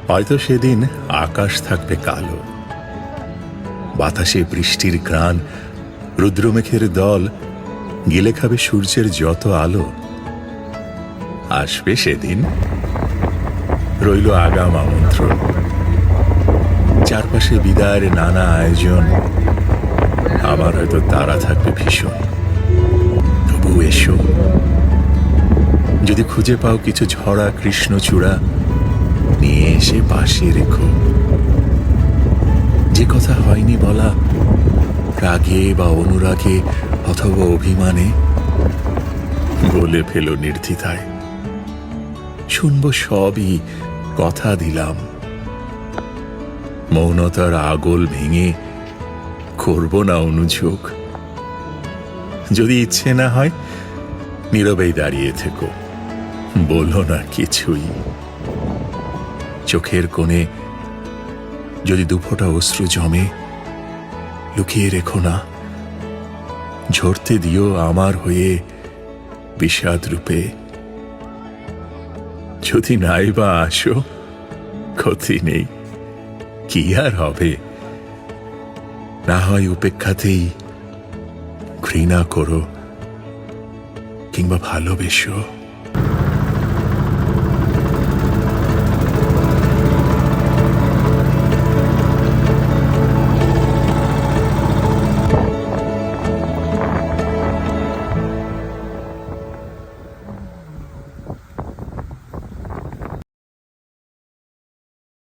হয়তো সেদিন আকাশ থাকবে কালো, বাতাসে বৃষ্টির ঘ্রাণ, রুদ্রমেঘের দল গিলে খাবে সূর্যের যত আলো। আসবে সেদিন, রইল আগাম আমন্ত্রণ, চারপাশে বিদায়ের নানা আয়োজন। আমার হয়তো তারা থাকবে ভীষণ, তবু এসো। যদি খুঁজে পাও কিছু ঝরা কৃষ্ণচূড়া, নিয়ে এসে পাশে রেখো। যে কথা হয়নি বলা, রাগে বা অনুরাগে অথবা অভিমানে, বলে ফেলো নির্দ্বিধায়। শুনবো সবই, কথা দিলাম। মৌনতার আগল ভেঙে করব না অনুযোগ। যদি ইচ্ছে না হয়, নীরবেই দাঁড়িয়ে থেকো, বলো না কিছুই। চোখের কোণে যদি দুফোঁটা অশ্রু জমে, লুকিয়ে রেখো না, ঝরতে দিও আমার হয়ে বিষাদ রূপে। যদি নাই বা আসো, ক্ষতি নেই, কি আর হবে। না হয় উপেক্ষাতেই ঘৃণা করো কিংবা ভালোবেসো।